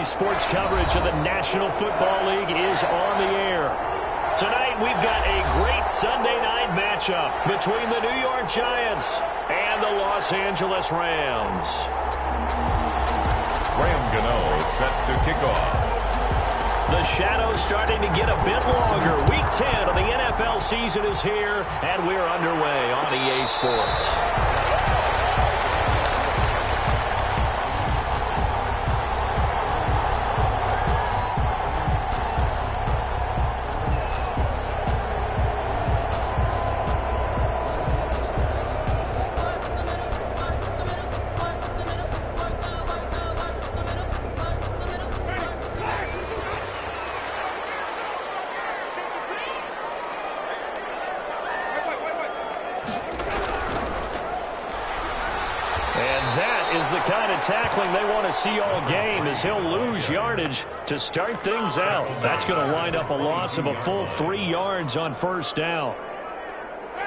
EA Sports coverage of the National Football League is on the air. Tonight, we've got a great Sunday night matchup between the New York Giants and the Los Angeles Rams. Ram Gano set to kick off. The shadow's starting to get a bit longer. Week 10 of the NFL season is here, and we're underway on EA Sports. The kind of tackling they want to see all game as he'll lose yardage to start things out. That's going to wind up a loss of a full 3 yards on first down.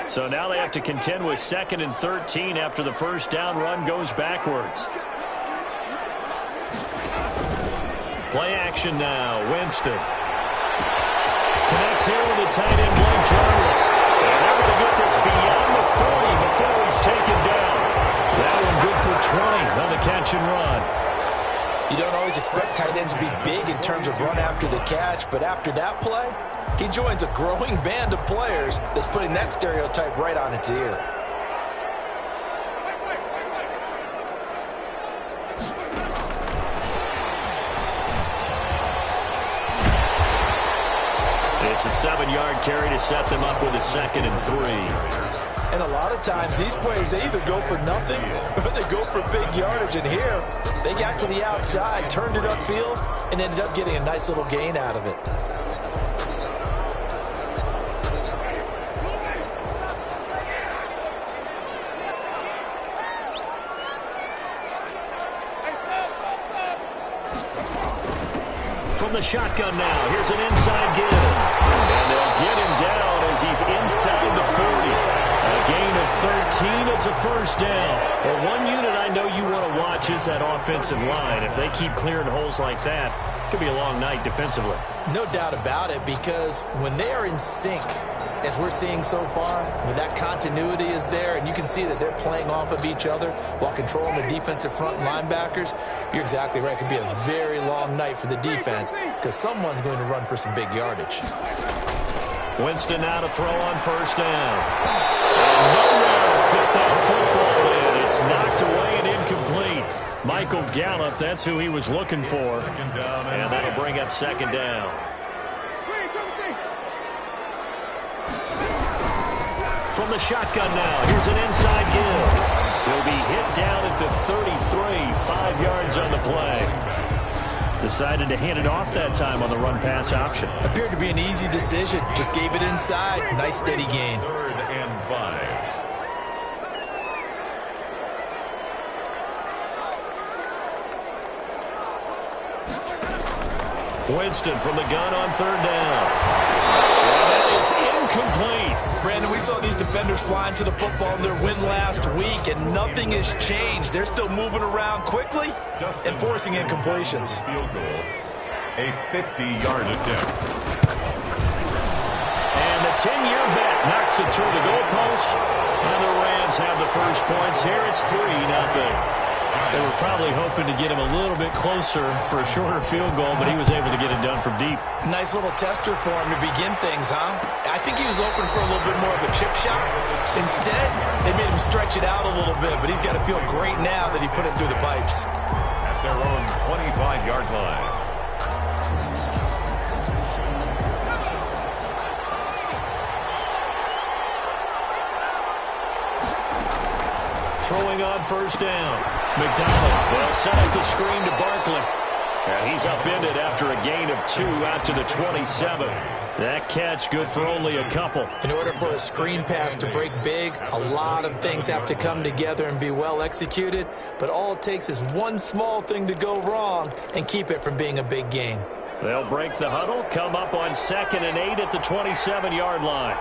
So now they have to contend with 2nd and 13 after the first down run goes backwards. Play action now. Winston connects here with a tight end, Blake Jarwin. And they're going to get this beyond the 40 before he's taken down. That one good for 20 on the catch and run. You don't always expect tight ends to be big in terms of run after the catch, but after that play, he joins a growing band of players that's putting that stereotype right on its ear. It's a 7-yard carry to set them up with a 2nd and 3. And a lot of times, these plays, they either go for nothing or they go for big yardage. And here, they got to the outside, turned it upfield, and ended up getting a nice little gain out of it. From the shotgun now, here's an inside give. And they'll get him down as he's inside the 40. A gain of 13, it's a first down. Well, one unit I know you want to watch is that offensive line. If they keep clearing holes like that, it could be a long night defensively. No doubt about it, because when they are in sync, as we're seeing so far, when that continuity is there and you can see that they're playing off of each other while controlling the defensive front linebackers, you're exactly right. It could be a very long night for the defense because someone's going to run for some big yardage. Winston now to throw on first down. And nowhere to fit that football in. It's knocked away and incomplete. Michael Gallup, that's who he was looking for. And that'll bring up 2nd down. From the shotgun now, here's an inside give. He'll be hit down at the 33, 5 yards on the play. Decided to hand it off that time on the run-pass option. Appeared to be an easy decision. Just gave it inside. Nice, steady gain. 3rd and 5. Winston from the gun on 3rd down. And that is incomplete. Brandon, we saw these defenders flying to the football in their win last week, and nothing has changed. They're still moving around quickly and forcing incompletions. Field goal, a 50-yard attempt. And the 10-year bet knocks it toward the goalpost. And the Rams have the first points here. It's 3-0. They were probably hoping to get him a little bit closer for a shorter field goal, but he was able to get it done from deep. Nice little tester for him to begin things, huh? I think he was open for a little bit more of a chip shot. Instead, they made him stretch it out a little bit, but he's got to feel great now that he put it through the pipes. At their own 25-yard line. Throwing on first down. McDonald will set up the screen to Barkley. And he's upended after a gain of 2 out to the 27. That catch good for only a couple. In order for a screen pass to break big, a lot of things have to come together and be well executed. But all it takes is one small thing to go wrong and keep it from being a big gain. They'll break the huddle, come up on 2nd and 8 at the 27-yard line.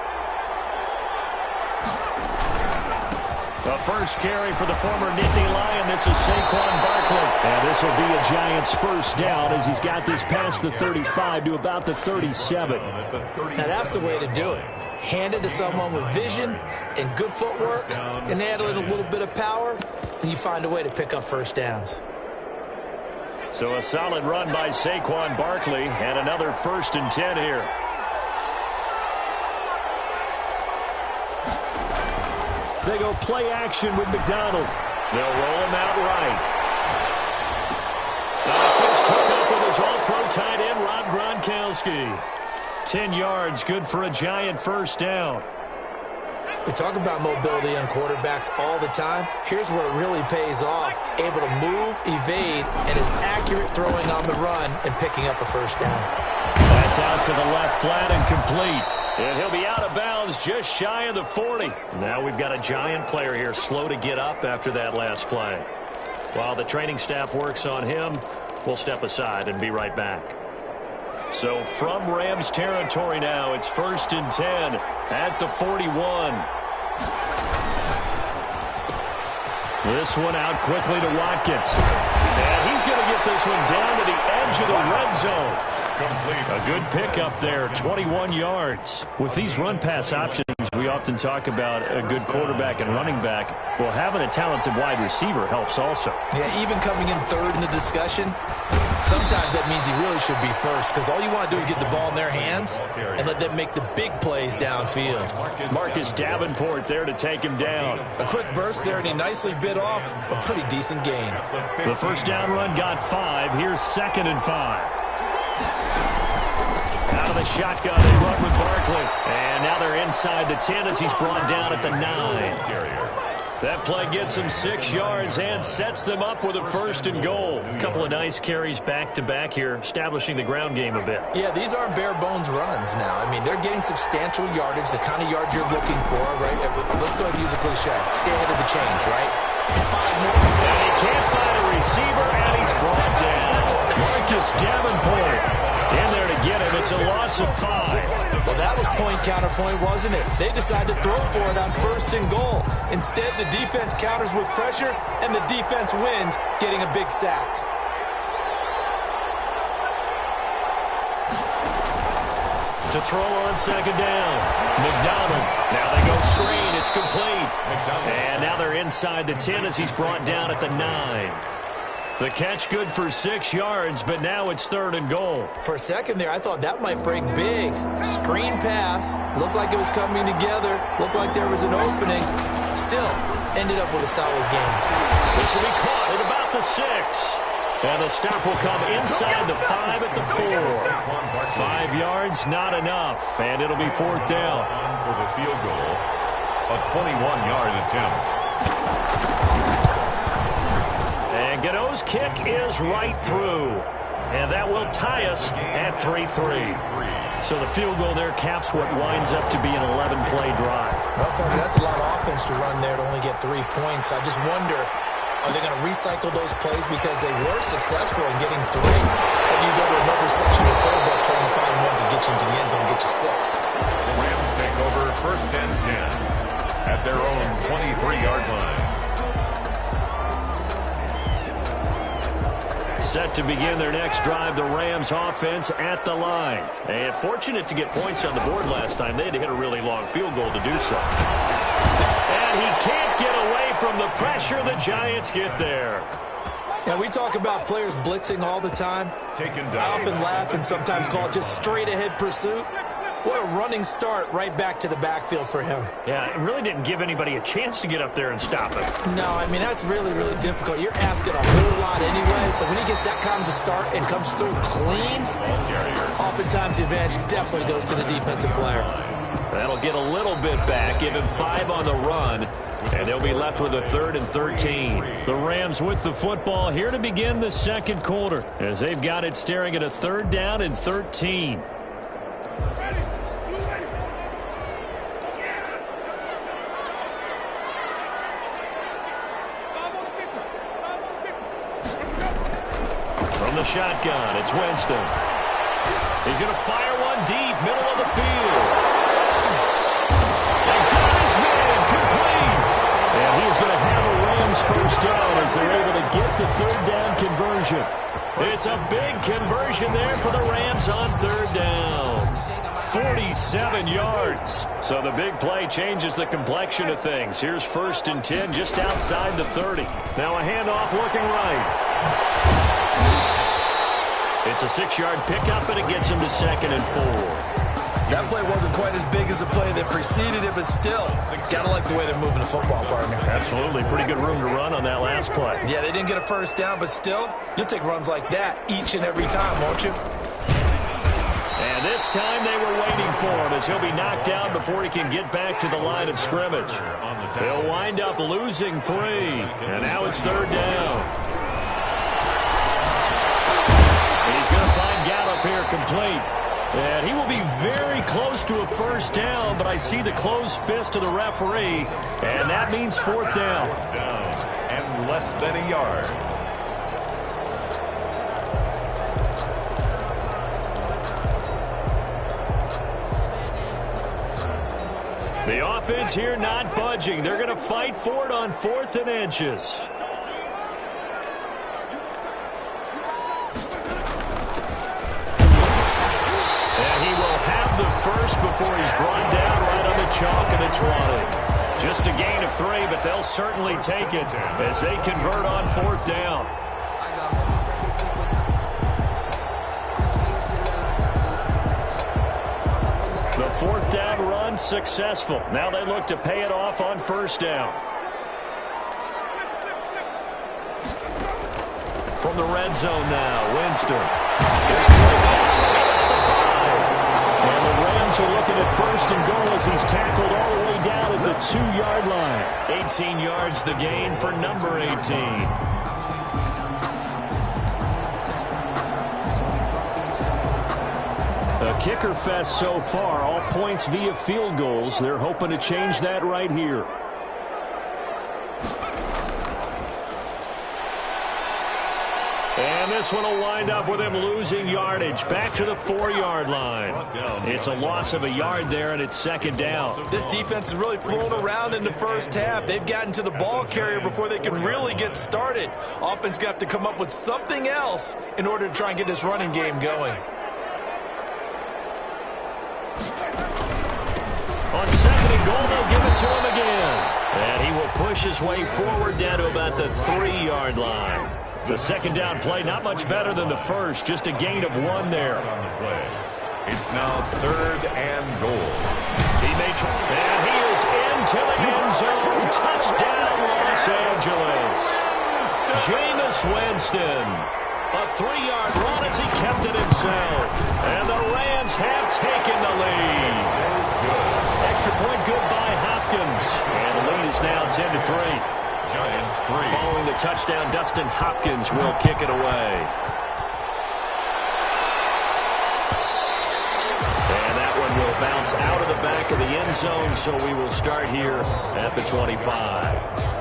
The first carry for the former Nittany Lion. This is Saquon Barkley. And this will be a Giants first down as he's got this past the 35 to about the 37. Now that's the way to do it. Hand it to someone with vision and good footwork and add in a little bit of power, and you find a way to pick up first downs. So a solid run by Saquon Barkley and another 1st and 10 here. They go play action with McDonald. They'll roll him out right. A first hookup with his all-pro tight end, Rob Gronkowski. 10 yards, good for a Giant first down. We talk about mobility on quarterbacks all the time. Here's where it really pays off. Able to move, evade, and is accurate throwing on the run and picking up a first down. That's out to the left flat and complete. And he'll be out of bounds just shy of the 40. Now we've got a Giant player here slow to get up after that last play. While the training staff works on him, we'll step aside and be right back. So from Rams territory now, it's 1st and 10 at the 41. This one out quickly to Watkins. And he's going to get this one down to the edge of the red zone. A good pickup there, 21 yards. With these run-pass options, we often talk about a good quarterback and running back. Well, having a talented wide receiver helps also. Yeah, even coming in third in the discussion, sometimes that means he really should be first, because all you want to do is get the ball in their hands and let them make the big plays downfield. Marcus Davenport there to take him down. A quick burst there, and he nicely bit off a pretty decent gain. The first down run got 5. Here's 2nd and 5. Out of the shotgun, they run with Barkley. And now they're inside the 10 as he's brought down at the 9. That play gets him 6 yards and sets them up with a 1st and goal. A couple of nice carries back-to-back here, establishing the ground game a bit. Yeah, these aren't bare-bones runs now. I mean, they're getting substantial yardage, the kind of yards you're looking for, right? Let's go ahead and use a cliche. Stay ahead of the change, right? 5 more. And he can't find a receiver, and he's brought down. Marcus Davenport in there to get him. It's a loss of 5. Well, that was point-counterpoint, wasn't it? They decided to throw for it on 1st and goal. Instead, the defense counters with pressure, and the defense wins, getting a big sack. To throw on 2nd down. McDonald. Now they go screen. It's complete. And now they're inside the 10 as he's brought down at the 9. The catch good for 6 yards, but now it's 3rd and goal. For a second there, I thought that might break big. Screen pass. Looked like it was coming together. Looked like there was an opening. Still, ended up with a solid game. This will be caught at about the 6. And the stop will come inside the 5 at the 4. 5 yards, not enough. And it'll be 4th down. For the field goal, a 21-yard attempt. And Gano's kick is right through. And that will tie us at 3-3. So the field goal there caps what winds up to be an 11-play drive. Well, Parker, that's a lot of offense to run there to only get 3 points. I just wonder, are they going to recycle those plays because they were successful in getting 3? Or do you go to another section of the playbook trying to find ones that get you into the end zone and get you 6? The Rams take over 1st and 10 at their own 23-yard line. Set to begin their next drive, the Rams offense at the line. And fortunate to get points on the board last time. They had to hit a really long field goal to do so. And he can't get away from the pressure. The Giants get there. Now, we talk about players blitzing all the time. I often laugh and sometimes call it just straight-ahead pursuit. What a running start right back to the backfield for him. Yeah, it really didn't give anybody a chance to get up there and stop him. No, I mean, that's really, really difficult. You're asking a whole lot anyway, but when he gets that kind of a start and comes through clean, oftentimes the advantage definitely goes to the defensive player. That'll get a little bit back, give him 5 on the run, and they'll be left with a 3rd and 13. The Rams with the football here to begin the 2nd quarter, as they've got it staring at a 3rd down and 13. From the shotgun, it's Winston. He's going to fire one deep, middle of the field. And got his man complete. And he's Rams first down as they're able to get the third down conversion. It's a big conversion there for the Rams on third down. 47 yards. So the big play changes the complexion of things. Here's 1st and 10 just outside the 30. Now a handoff looking right. It's a 6-yard pickup, and it gets him to 2nd and 4. That play wasn't quite as big as the play that preceded it, but still, gotta like the way they're moving the football, partner. Absolutely. Pretty good room to run on that last play. Yeah, they didn't get a first down, but still, you'll take runs like that each and every time, won't you? And this time they were waiting for him as he'll be knocked down before he can get back to the line of scrimmage. They'll wind up losing 3, and now it's 3rd down. He's going to find Gallup here complete. And he will be very close to a first down, but I see the closed fist of the referee, and that means 4th down. And less than a yard. The offense here not budging. They're going to fight for it on 4th and inches. First before he's brought down right on the chalk of the 20. Just a gain of 3, but they'll certainly take it as they convert on 4th down. The 4th down run successful. Now they look to pay it off on 1st down. From the red zone now, Winston. Here's and the Rams are looking at 1st and goal as he's tackled all the way down at the 2-yard line. 18 yards the gain for number 18. A kicker fest so far, all points via field goals. They're hoping to change that right here. And this one will wind up with him losing yardage back to the 4-yard line. It's a loss of a yard there, and it's 2nd down. This defense is really thrown around in the first half. They've gotten to the ball carrier before they can really get started. Offense got to come up with something else in order to try and get this running game going. On 2nd and goal, they'll give it to him again. And he will push his way forward down to about the 3-yard line. The 2nd down play, not much better than the first, just a gain of 1 there. It's now 3rd and goal. He may try, and he is into the end zone. Touchdown, Los Angeles. Jameis Winston. A 3-yard run as he kept it himself. And the Rams have taken the lead. Extra point good by Hopkins. And the lead is now 10-3. Giants 3. Following the touchdown, Dustin Hopkins will kick it away. And that one will bounce out of the back of the end zone, so we will start here at the 25.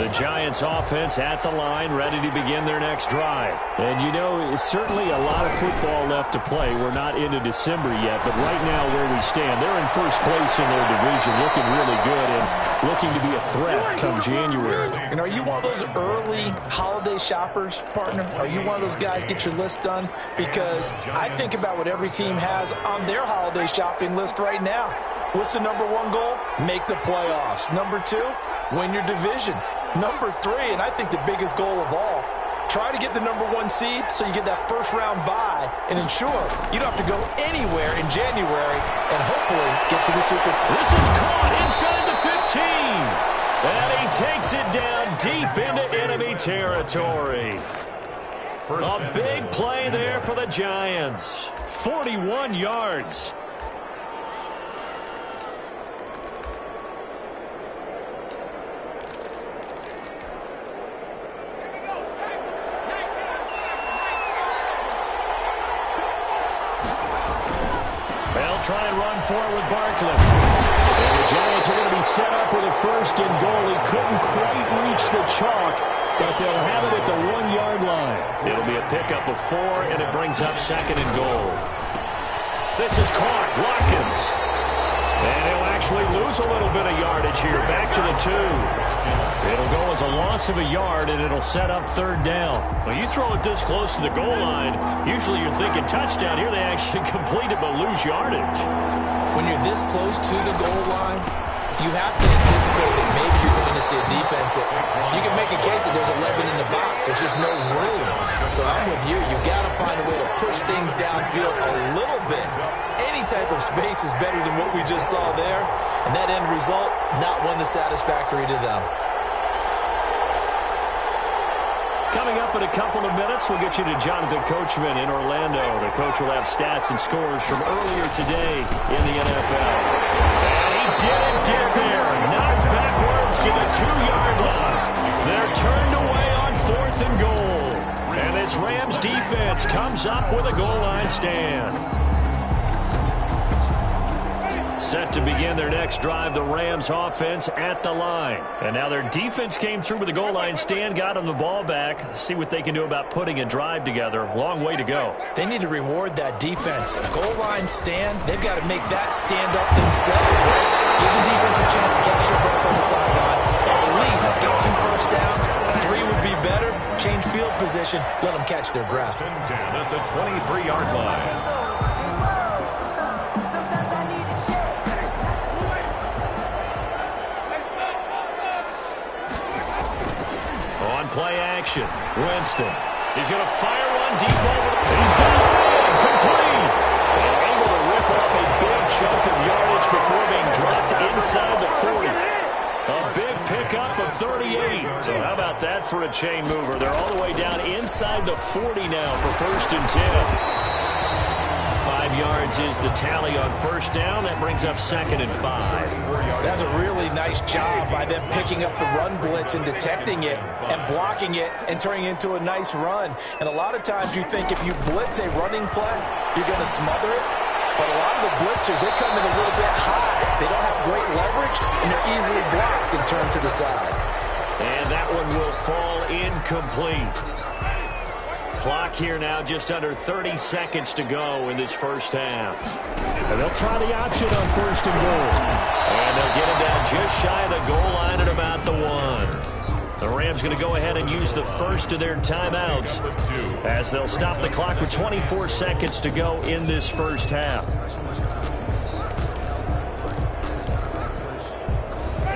The Giants offense at the line, ready to begin their next drive. And, you know, it's certainly a lot of football left to play. We're not into December yet, but right now where we stand, they're in first place in their division, looking really good and looking to be a threat come January. And are you one of those early holiday shoppers, partner? Are you one of those guys get your list done? Because I think about what every team has on their holiday shopping list right now. What's the number 1 goal? Make the playoffs. Number 2, win your division. Number 3, and I think the biggest goal of all, try to get the number 1 seed so you get that first-round bye and ensure you don't have to go anywhere in January and hopefully get to the Super Bowl. This is caught inside the 15. And he takes it down deep into enemy territory. A big play there for the Giants. 41 yards. Try and run for it with Barkley. And the Giants are going to be set up with a 1st and goal. He couldn't quite reach the chalk, but they'll have it at the 1-yard line. It'll be a pickup of 4, and it brings up 2nd and goal. This is caught. Watkins. And he'll actually lose a little bit of yardage here. Back to the 2. It'll go as a loss of a yard, and it'll set up 3rd down. Well, you throw it this close to the goal line, usually you're thinking touchdown. Here they actually complete it but lose yardage. When you're this close to the goal line, you have to anticipate that maybe you're going to see a defense that you can make a case that there's 11 in the box. There's just no room. So I'm with you. You've got to find a way to push things downfield a little bit. Any type of space is better than what we just saw there. And that end result, not one that's satisfactory to them. Coming up in a couple of minutes, we'll get you to Jonathan Coachman in Orlando. The coach will have stats and scores from earlier today in the NFL. And he didn't get there. Knocked backwards to the 2-yard line. They're turned away on 4th and goal. And this Rams defense comes up with a goal line stand. Set to begin their next drive, the Rams offense at the line. And now their defense came through with a goal line stand, got them the ball back. See what they can do about putting a drive together. Long way to go. They need to reward that defense. Goal line stand, they've got to make that stand up themselves, right? Give the defense a chance to catch their breath on the sidelines. At least get 2 first downs. 3 would be better. Change field position. Let them catch their breath. 10 at the 23-yard line. Play action. Winston. He's going to fire one deep over. He's got it. Complete. And able to rip off a big chunk of yardage before being dropped inside the 40. A big pickup of 38. So how about that for a chain mover? They're all the way down inside the 40 now for 1st and 10. 5 yards is the tally on 1st down. That brings up 2nd and 5. That's a really nice job by them picking up the run blitz and detecting it and blocking it and turning it into a nice run. And a lot of times you think if you blitz a running play, you're going to smother it. But a lot of the blitzers, they come in a little bit high. They don't have great leverage, and they're easily blocked and turned to the side. And that one will fall incomplete. Clock here now, just under 30 seconds to go in this 1st half. And they'll try the option on 1st and goal. And they'll get it down just shy of the goal line at about the 1. The Rams going to go ahead and use the first of their timeouts as they'll stop the clock with 24 seconds to go in this 1st half.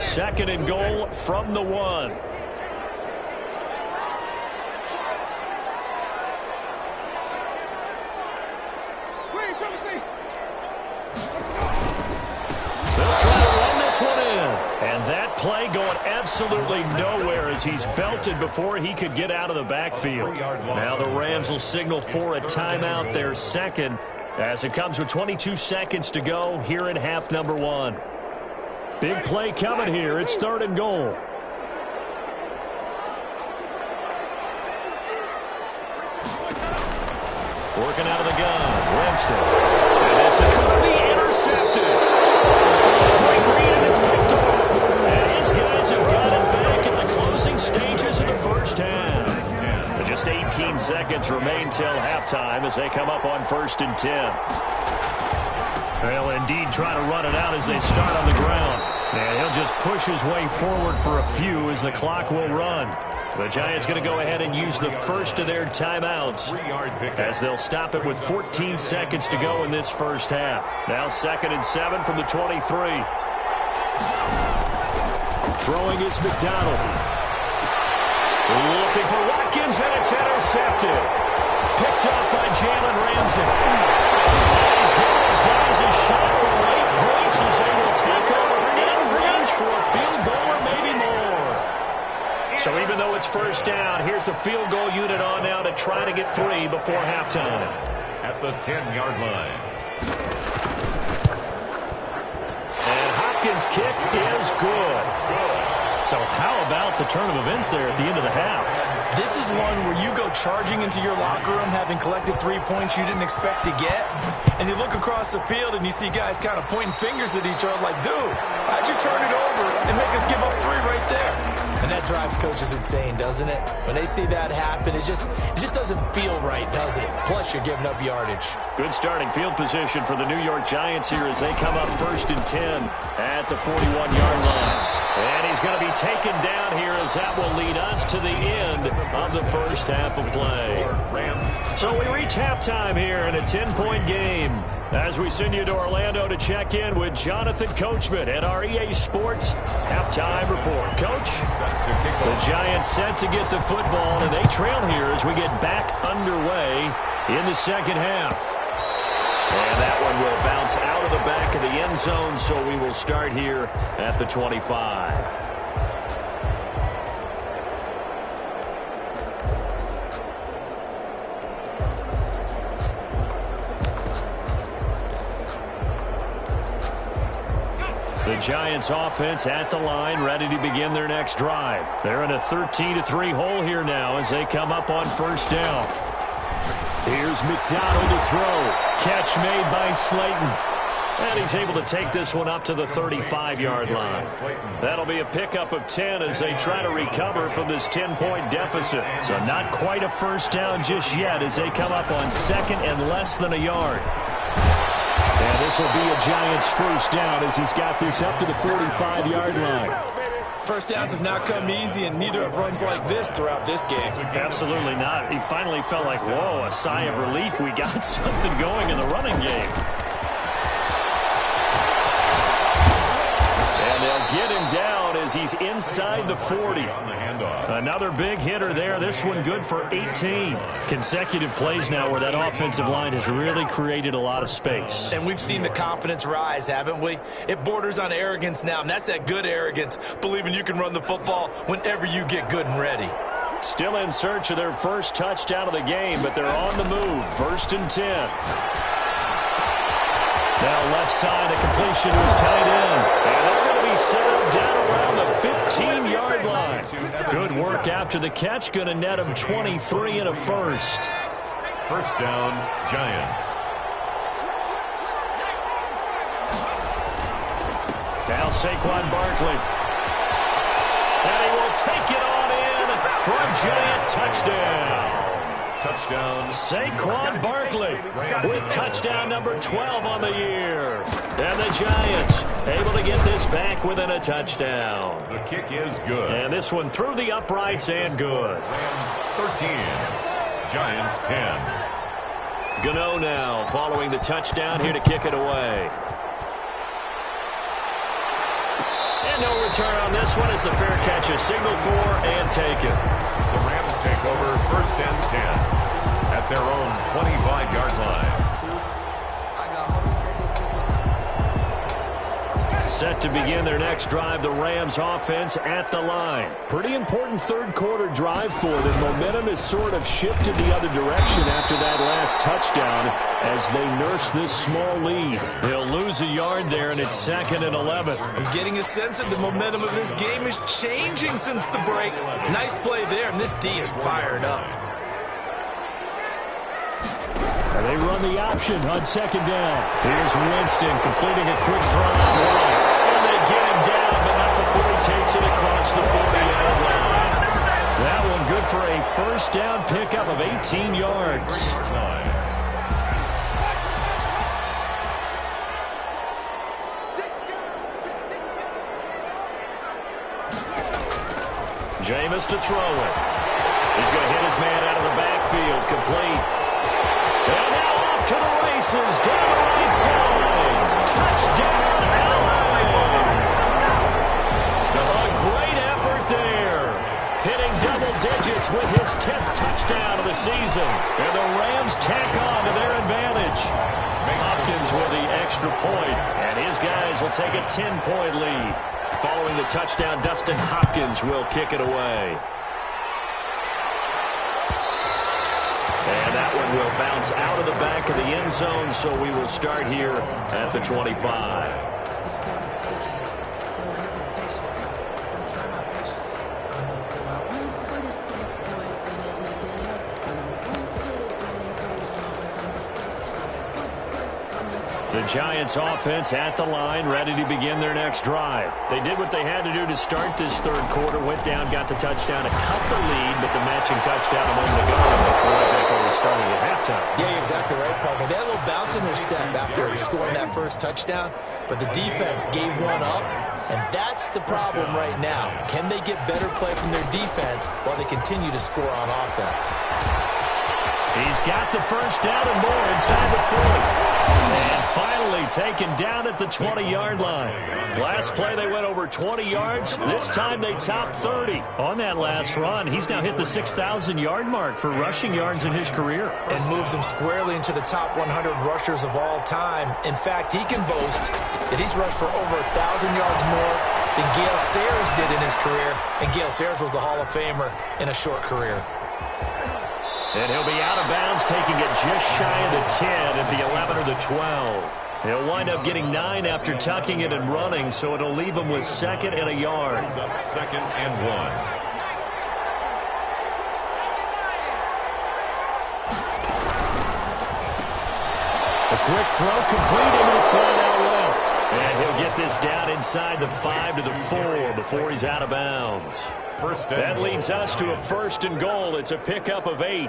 2nd and goal from the 1. They'll try to run this one in. And that play going absolutely nowhere as he's belted before he could get out of the backfield. Now the Rams will signal for a timeout, their 2nd, as it comes with 22 seconds to go here in half number 1. Big play coming here. It's 3rd and goal. Working out of the gun, Winston. And this is going to be intercepted. Great read, and it's picked off. And his guys have got it back in the closing stages of the 1st half. But just 18 seconds remain till halftime as they come up on 1st and 10. They'll indeed try to run it out as they start on the ground. And he'll just push his way forward for a few as the clock will run. The Giants going to go ahead and use the first of their timeouts as they'll stop it with 14 seconds to go in this 1st half. Now 2nd and 7 from the 23. Throwing is McDonald. Looking for Watkins, and it's intercepted. Picked up by Jalen Ramsey. He's giving his guys a shot for late points as they will take over in range for a field goal or maybe more. So even though it's 1st down, here's the field goal unit on now to try to get 3 before halftime. At the 10-yard line. And Hopkins' kick is good. So how about the turn of events there at the end of the half? This is one where you go charging into your locker room having collected 3 points you didn't expect to get, and you look across the field and you see guys kind of pointing fingers at each other like, dude, how'd you turn it over and make us give up 3 right there? And that drives coaches insane, doesn't it? When they see that happen, it just doesn't feel right, does it? Plus, you're giving up yardage. Good starting field position for the New York Giants here as they come up 1st and 10 at the 41-yard line. And he's going to be taken down here as that will lead us to the end of the first half of play. So we reach halftime here in a 10-point game as we send you to Orlando to check in with Jonathan Coachman at our EA Sports Halftime Report. Coach, the Giants set to get the football, and they trail here as we get back underway in the second half. And that one will bounce out of the back of the end zone, so we will start here at the 25. The Giants offense at the line, ready to begin their next drive. They're in a 13-3 hole here now as they come up on 1st down. Here's McDonald to throw. Catch made by Slayton. And he's able to take this one up to the 35-yard line. That'll be a pickup of 10 as they try to recover from this 10-point deficit. So not quite a first down just yet as they come up on 2nd and less than a yard. And this will be a Giants first down as he's got this up to the 45-yard line. First downs have not come easy, and neither have runs like this throughout this game. Absolutely not. He finally felt like, whoa, a sigh of relief. We got something going in the running game. And they'll get him down as he's inside the 40. Another big hitter there. This one good for 18. Consecutive plays now where that offensive line has really created a lot of space. And we've seen the confidence rise, haven't we? It borders on arrogance now, and that's that good arrogance, believing you can run the football whenever you get good and ready. Still in search of their first touchdown of the game, but they're on the move. 1st and 10. Now left side, a completion to his tight end. And they're going to be settled down around the 15-yard line. Good work after the catch. Going to net him 23 and a first. First down, Giants. Now Saquon Barkley. And he will take it on in for a Giant touchdown. Touchdown. Saquon Barkley with touchdown number 12 on the year. And the Giants able to get this back within a touchdown. The kick is good. And this one through the uprights and good. Rams 13. Giants 10. Gano now following the touchdown here to kick it away. And no return on this one as the fair catch is signaled for and taken. The Rams take over 1st and 10 at their own 25-yard line. Set to begin their next drive, the Rams offense at the line. Pretty important third-quarter drive for them. Momentum has sort of shifted the other direction after that last touchdown as they nurse this small lead. They'll lose a yard there, and it's 2nd and 11. I'm getting a sense that the momentum of this game is changing since the break. Nice play there, and this D is fired up. They run the option on 2nd down. Here's Winston completing a quick throw out wide. And they get him down, but not before he takes it across the 40-yard line. That one good for a first down pickup of 18 yards. Jameis to throw it. He's going to hit his man out of the backfield. Complete. And now off to the races, down the right side. Touchdown, LA. A great effort there. Hitting double digits with his 10th touchdown of the season. And the Rams tack on to their advantage. Hopkins with the extra point, and his guys will take a 10-point lead. Following the touchdown, Dustin Hopkins will kick it away. And that one will bounce out of the back of the end zone, so we will start here at the 25. The Giants offense at the line, ready to begin their next drive. They did what they had to do to start this third quarter, went down, got the touchdown to cut the lead, but the matching touchdown a moment ago, right back where we started at halftime. Yeah, you're exactly right, partner. They had a little bounce in their step after scoring that first touchdown, but the defense gave one up, and that's the problem right now. Can they get better play from their defense while they continue to score on offense? He's got the first down and more inside the 40. And finally taken down at the 20-yard line. Last play they went over 20 yards. This time they topped 30. On that last run, he's now hit the 6,000-yard mark for rushing yards in his career. And moves him squarely into the top 100 rushers of all time. In fact, he can boast that he's rushed for over 1,000 yards more than Gale Sayers did in his career. And Gale Sayers was a Hall of Famer in a short career. And he'll be out of bounds, taking it just shy of the 10 at the 11 or the 12. He'll wind up getting 9 after tucking it and running, so it'll leave him with 2nd and a yard. Second and 1. A quick throw complete into the flat out left. And he'll get this down inside the 5 to the 4 before he's out of bounds. That leads us to a 1st and goal. It's a pickup of 8.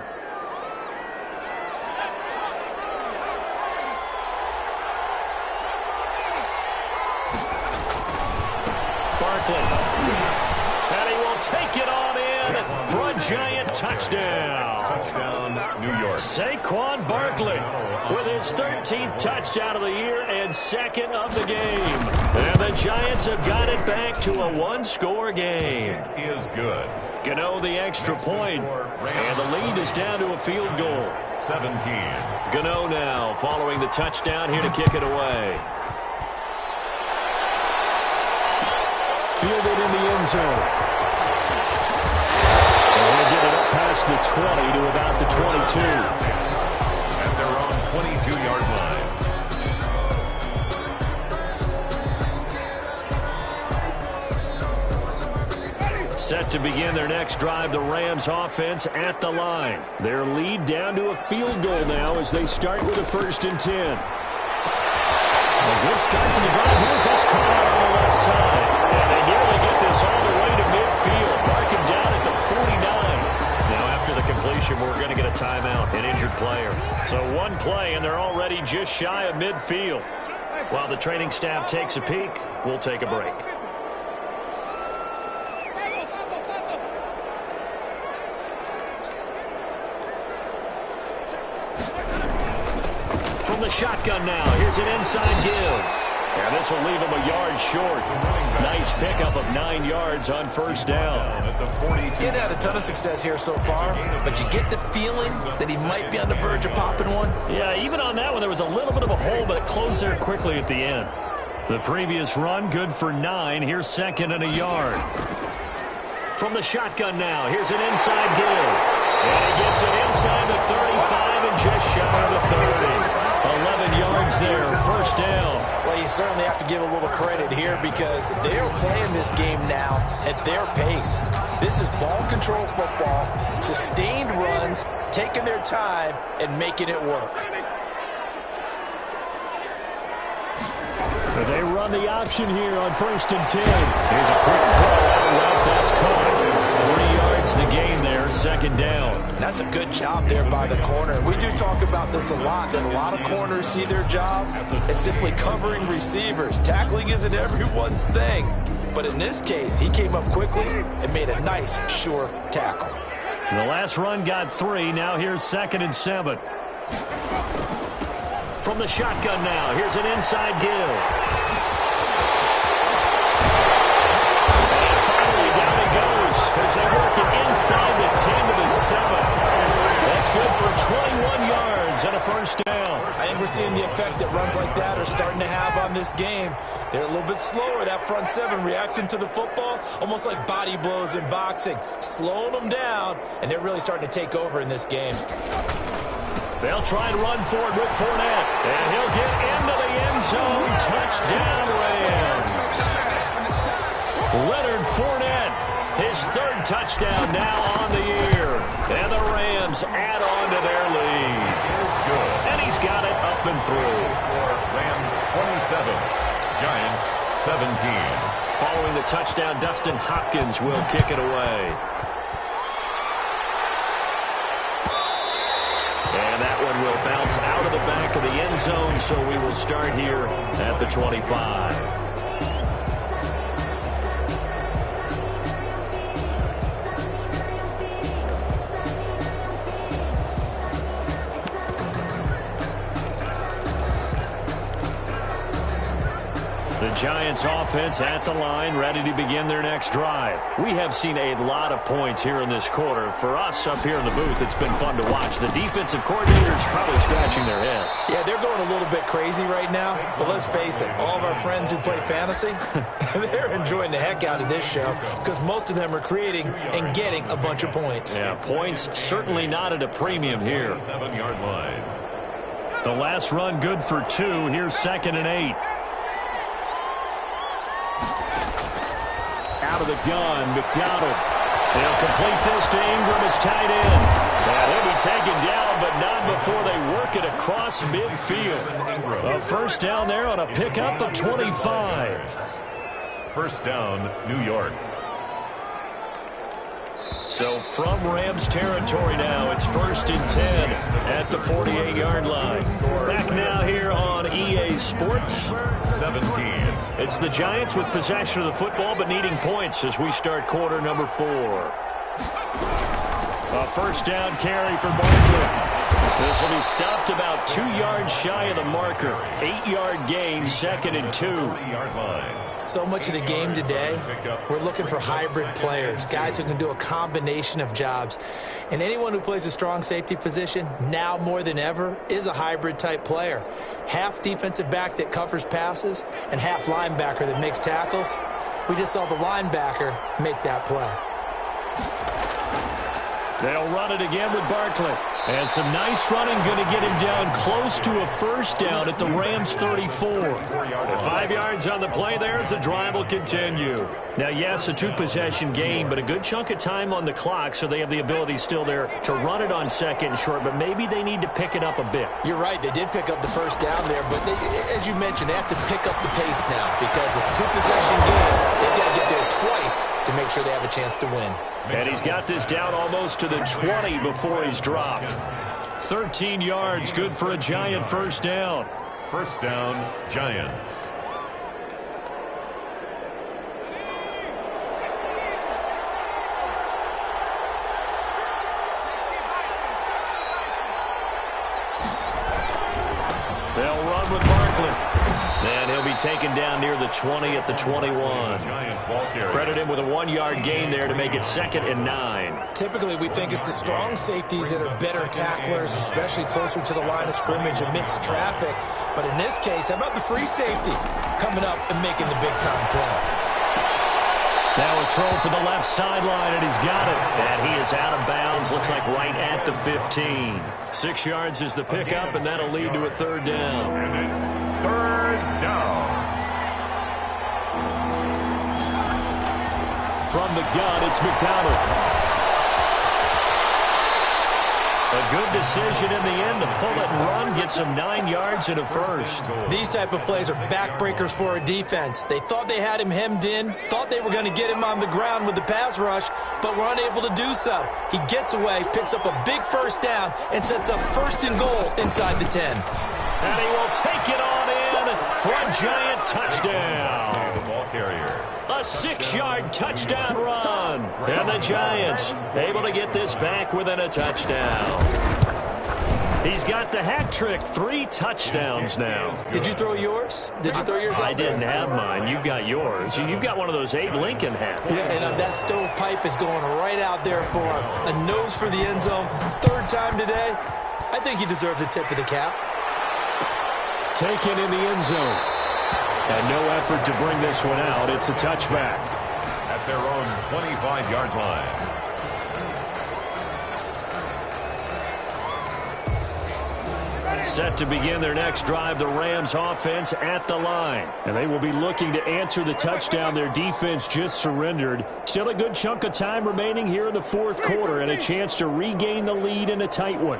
Barkley. And he will take it on in for a Giant touchdown. Touchdown, New York. Saquon Barkley with his 13th touchdown of the year and 2nd of the game. And the Giants have got it back to a one-score game. It is good. Gano the extra point, and the lead is down to a field goal. 17. Gano now following the touchdown here to kick it away. Fielded in the end zone. And we'll get it up past the 20 to about the 22. At their own 22-yard line. Set to begin their next drive, the Rams offense at the line. Their lead down to a field goal now as they start with a 1st and 10. A good start to the drive. Here's that's caught out on the left side. And they nearly get this all the way to midfield. Mark him down at the 49. Now after the completion, we're going to get a timeout, an injured player. So one play, and they're already just shy of midfield. While the training staff takes a peek, we'll take a break. From the shotgun now, here's an inside give. And this will leave him a yard short. Nice pickup of 9 yards on 1st down. He's had a ton of success here so far, but you get the feeling that he might be on the verge of popping one. Yeah, even on that one, there was a little bit of a hole, but it closed there quickly at the end. The previous run, good for 9. Here's 2nd and a yard. From the shotgun now, here's an inside give. And he gets it inside the 35 and just shy of the 30. 11 yards there, 1st down. Well, you certainly have to give a little credit here because they're playing this game now at their pace. This is ball control football, sustained runs, taking their time and making it work. They run the option here on 1st and 10. Here's a quick throw out left. That's caught. 3 yards the gain there, 2nd down. That's a good job there by the corner. We do talk about this a lot, that a lot of corners see their job as simply covering receivers. Tackling isn't everyone's thing. But in this case, he came up quickly and made a nice, sure tackle. The last run got 3. Now here's 2nd and 7. From the shotgun now, here's an inside give. And finally down he goes as they work it inside the 10 to the 7. That's good for 21 yards and a 1st down. I think we're seeing the effect that runs like that are starting to have on this game. They're a little bit slower, that front 7, reacting to the football, almost like body blows in boxing, slowing them down, and they're really starting to take over in this game. They'll try and run forward with Fournette. And he'll get into the end zone. Touchdown, Rams. Leonard Fournette, his 3rd touchdown now on the year. And the Rams add on to their lead. And he's got it up and through. 27. Giants 17. Following the touchdown, Dustin Hopkins will kick it away. And that one will bounce out of the back of the end zone, so we will start here at the 25. The Giants offense at the line, ready to begin their next drive. We have seen a lot of points here in this quarter. For us up here in the booth, it's been fun to watch. The defensive coordinators probably scratching their heads. Yeah, they're going a little bit crazy right now, but let's face it, all of our friends who play fantasy, they're enjoying the heck out of this show because most of them are creating and getting a bunch of points. Yeah, points certainly not at a premium here. 7-yard line. The last run good for 2. Here's 2nd and 8. Out of the gun, McDonald. They'll complete this to Ingram as tight end. And he'll be taken down, but not before they work it across midfield. A first down there on a pickup of 25. First down, New York. So from Rams territory now, it's 1st and 10 at the 48-yard line. Back now here on EA Sports. 17. It's the Giants with possession of the football but needing points as we start quarter number 4. A first down carry for Barkley. This will be stopped about 2 yards shy of the marker. 8-yard gain, 2nd and 2. 3-yard line. So much of the game today, we're looking for hybrid players, guys who can do a combination of jobs. And anyone who plays a strong safety position, now more than ever, is a hybrid type player. Half defensive back that covers passes and half linebacker that makes tackles. We just saw the linebacker make that play. They'll run it again with Barkley. And some nice running, going to get him down close to a first down at the Rams 34. 5 yards on the play there as the drive will continue. Now, yes, a 2-possession game, but a good chunk of time on the clock, so they have the ability still there to run it on 2nd and short, but maybe they need to pick it up a bit. You're right. They did pick up the first down there, but as you mentioned, they have to pick up the pace now because it's a 2-possession game. They've got to get there twice to make sure they have a chance to win. And he's got this down almost to the 20 before he's dropped. 13 yards, good for a Giant first down. First down, Giants. They'll run with Barkley. And he'll be taken down near the 20 at the 21. Credit him with a 1-yard gain there to make it 2nd and 9. Typically, we think it's the strong safeties that are better tacklers, especially closer to the line of scrimmage amidst traffic. But in this case, how about the free safety coming up and making the big-time play? Now a throw for the left sideline, and he's got it. And he is out of bounds, looks like right at the 15. 6 yards is the pickup, and that'll lead to a 3rd down. And it's 3rd down. From the gun, it's McDonald. A good decision in the end to pull it and run, get some 9 yards and a first. These type of plays are backbreakers for a defense. They thought they had him hemmed in, thought they were going to get him on the ground with the pass rush, but were unable to do so. He gets away, picks up a big first down, and sets up 1st and goal inside the 10. And he will take it on in for a Giant touchdown. The ball carrier. A 6-yard touchdown run. And the Giants able to get this back within a touchdown. He's got the hat trick, 3 touchdowns now. Did you throw yours? Did you throw yours out I didn't have mine. You've got yours. You've got one of those Abe Lincoln hats. Yeah, and that stovepipe is going right out there for a nose for the end zone. 3rd time today. I think he deserves a tip of the cap. Taken in the end zone. And no effort to bring this one out. It's a touchback. At their own 25-yard line. Set to begin their next drive, the Rams offense at the line. And they will be looking to answer the touchdown their defense just surrendered. Still a good chunk of time remaining here in the 4th quarter and a chance to regain the lead in a tight one.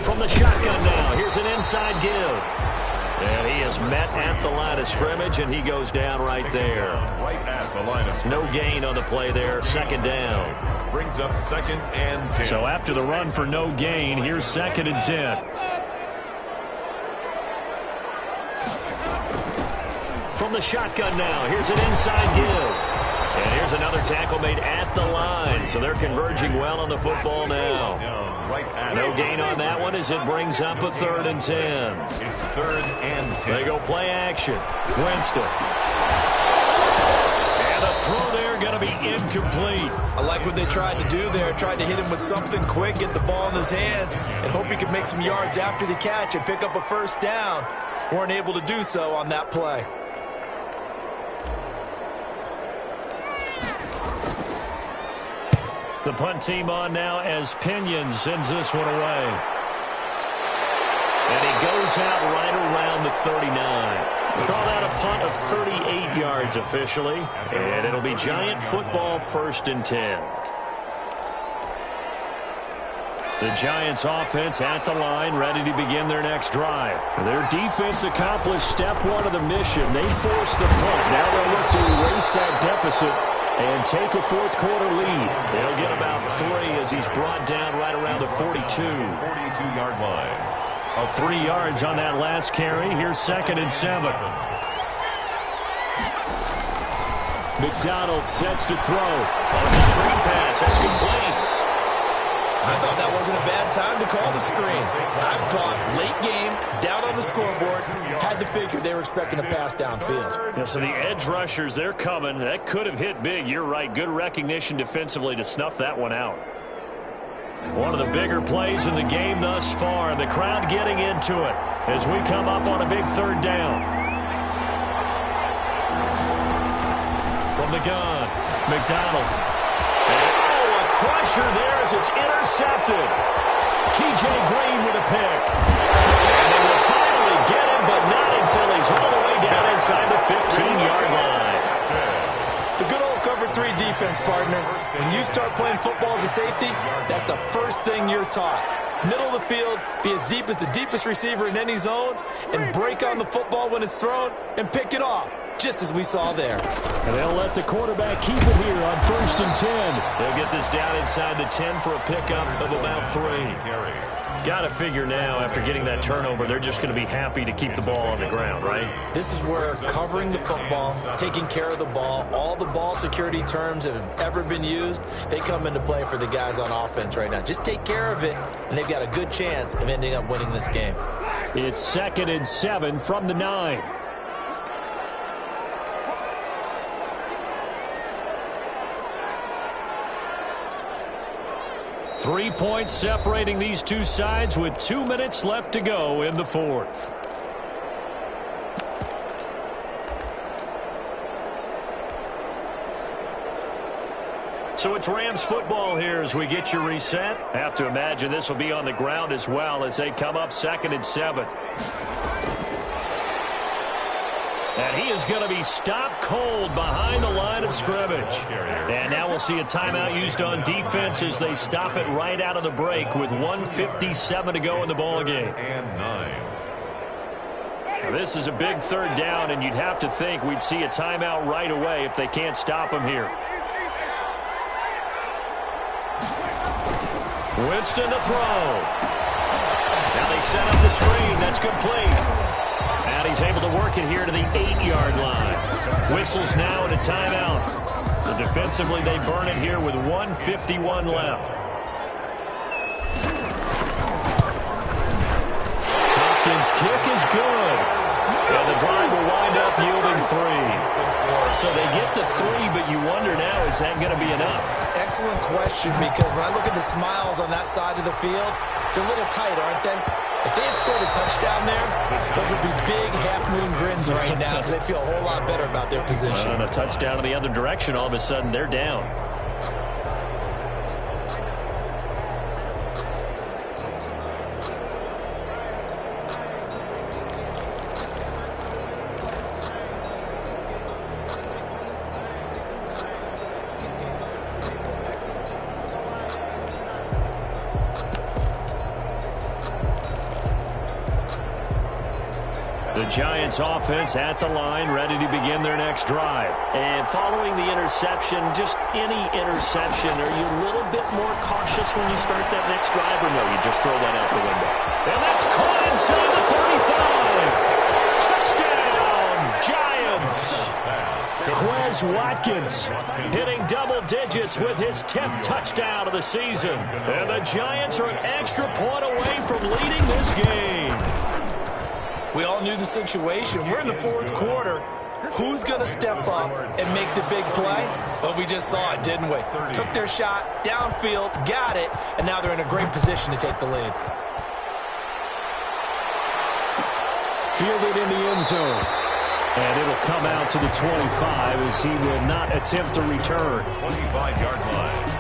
From From the shotgun now, here's an inside give. And he is met at the line of scrimmage, and he goes down right there. Right at the line of scrimmage. No gain on the play there, second down. Brings up 2nd and 10. So after the run for no gain, here's 2nd and 10. From the shotgun now, here's an inside give. And here's another tackle made at the line. So they're converging well on the football now. No gain on that one as it brings up a 3rd and 10. It's 3rd and 10. They go play action. Winston. And a throw there going to be incomplete. I like what they tried to do there. Tried to hit him with something quick, get the ball in his hands, and hope he could make some yards after the catch and pick up a 1st down. Weren't able to do so on that play. The punt team on now as Pinion sends this one away. And he goes out right around the 39. We call that a punt of 38 yards officially. And it'll be Giant football 1st and 10. The Giants offense at the line, ready to begin their next drive. Their defense accomplished step 1 of the mission. They forced the punt. Now they'll look to erase that deficit and take a 4th quarter lead. They'll get about 3 as he's brought down right around the 42. 42-yard line. 3 yards on that last carry. Here's 2nd and 7. McDonald sets to throw. On the screen pass. That's complete. I thought that wasn't a bad time to call the screen. I thought late game, down on the scoreboard, had to figure they were expecting a pass downfield. Yeah, so the edge rushers, they're coming. That could have hit big. You're right. Good recognition defensively to snuff that one out. One of the bigger plays in the game thus far. The crowd getting into it as we come up on a big 3rd down. From the gun, McDonald. Crusher there as it's intercepted. T.J. Green with a pick. And they will finally get him, but not until he's all the way down inside the 15-yard line. The good old cover 3 defense, partner. When you start playing football as a safety, that's the first thing you're taught. Middle of the field, be as deep as the deepest receiver in any zone, and break on the football when it's thrown and pick it off, just as we saw there. And they'll let the quarterback keep it here on 1st and 10. They'll get this down inside the 10 for a pickup of about 3. Got to figure now, after getting that turnover, they're just going to be happy to keep the ball on the ground, right? This is where covering the football, taking care of the ball, all the ball security terms that have ever been used, they come into play for the guys on offense right now. Just take care of it, and they've got a good chance of ending up winning this game. It's 2nd and 7 from the 9. Three points separating these two sides with 2 minutes left to go in the 4th. So it's Rams football here as we get you reset. Have to imagine this will be on the ground as well as they come up 2nd and 7. And he is going to be stopped cold behind the line of scrimmage. And now we'll see a timeout used on defense as they stop it right out of the break with 1:57 to go in the ballgame. And 9. Now this is a big 3rd down, and you'd have to think we'd see a timeout right away if they can't stop him here. Winston to throw. Now they set up the screen. That's complete. And he's able to work it here to the 8-yard line. Whistles now and a timeout. So defensively, they burn it here with 1:51 left. Hopkins' kick is good. And the drive will wind up yielding 3. So they get the 3, but you wonder now, is that going to be enough? Excellent question, because when I look at the smiles on that side of the field, they're a little tight, aren't they? If they had scored a touchdown there, those would be big half-moon grins right now because they feel a whole lot better about their position. And a touchdown in the other direction, all of a sudden they're down. The Giants offense at the line, ready to begin their next drive. And following the interception, just any interception, are you a little bit more cautious when you start that next drive, or no, you just throw that out the window? And that's caught inside the 35. Touchdown, Giants! Quez Watkins hitting double digits with his 10th touchdown of the season. And the Giants are an extra point away from leading this game. We all knew the situation. We're in the fourth quarter. Who's going to step up and make the big play? Well, we just saw it, didn't we? Took their shot, downfield, got it, and now they're in a great position to take the lead. Fielded in the end zone. And it'll come out to the 25 as he will not attempt to return. 25-yard line.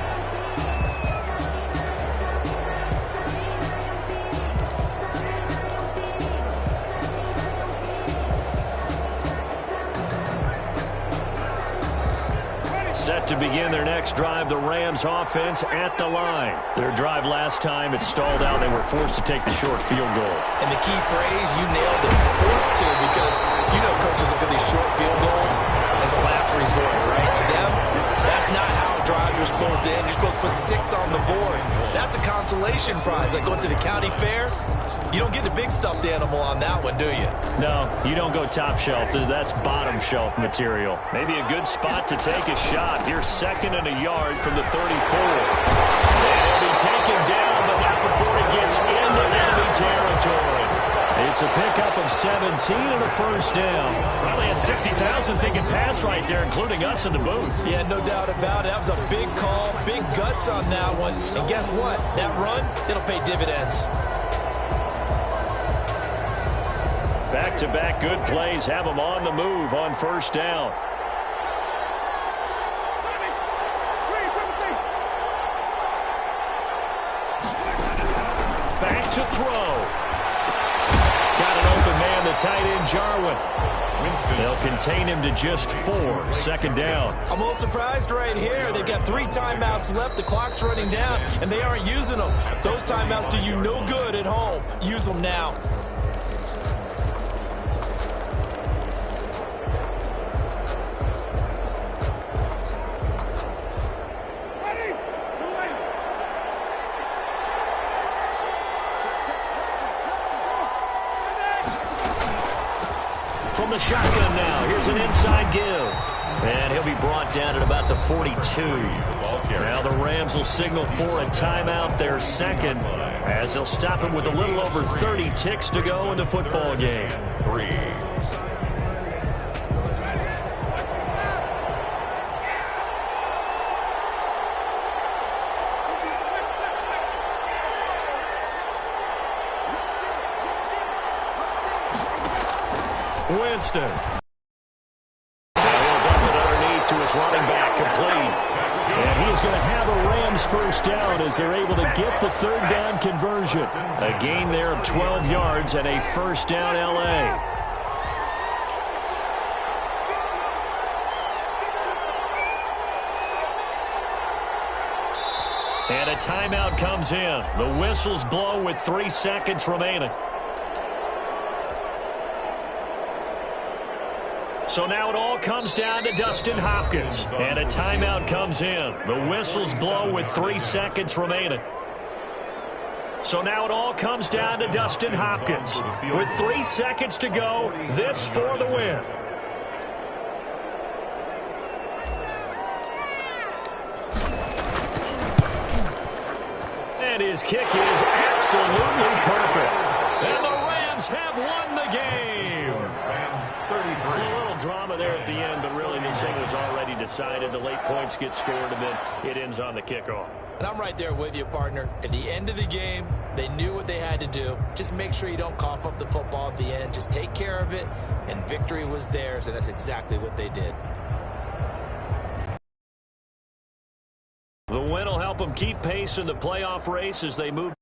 Set to begin their next drive, the Rams offense at the line. Their drive last time, it stalled out. They were forced to take the short field goal. And the key phrase, you nailed it, forced to, because you know coaches look at these short field goals as a last resort, right? To them, that's not how drives are supposed to end. You're supposed to put 6 on the board. That's a consolation prize. Like going to the county fair, you don't get the big stuffed animal on that one, do you? No, you don't go top shelf. That's bottom shelf material. Maybe a good spot to take a shot. Here's 2nd and a yard from the 34. And he'll be taken down, but not before he gets into enemy territory. It's a pickup of 17 and a first down. Probably had 60,000 thinking pass right there, including us in the booth. Yeah, no doubt about it. That was a big call, big guts on that one. And guess what? That run, it'll pay dividends. Back-to-back good plays have them on the move on first down. Back to throw. Got an open man, the tight end, Jarwin. They'll contain him to just 4. 2nd down. I'm a little surprised right here. They've got 3 timeouts left. The clock's running down, and they aren't using them. Those timeouts do you no good at home. Use them now. From the shotgun now, here's an inside give. And he'll be brought down at about the 42. Now the Rams will signal for a timeout, their 2nd, as they'll stop him with a little over 30 ticks to go in the football game. 3. Winston. Now he'll dump it underneath to his running back, complete. And he's going to have a Rams first down as they're able to get the 3rd down conversion. A gain there of 12 yards and a first down L.A. And a timeout comes in. The whistles blow with 3 seconds remaining. So now it all comes down to Dustin Hopkins. And a timeout comes in. The whistles blow with 3 seconds remaining. So now it all comes down to Dustin Hopkins. With 3 seconds to go, this for the win. And his kick is absolutely perfect. And the Rams have won the game. A little drama there at the end, but really this thing was already decided. The late points get scored, and then it ends on the kickoff. And I'm right there with you, partner. At the end of the game, they knew what they had to do. Just make sure you don't cough up the football at the end. Just take care of it, and victory was theirs, and that's exactly what they did. The win will help them keep pace in the playoff race as they move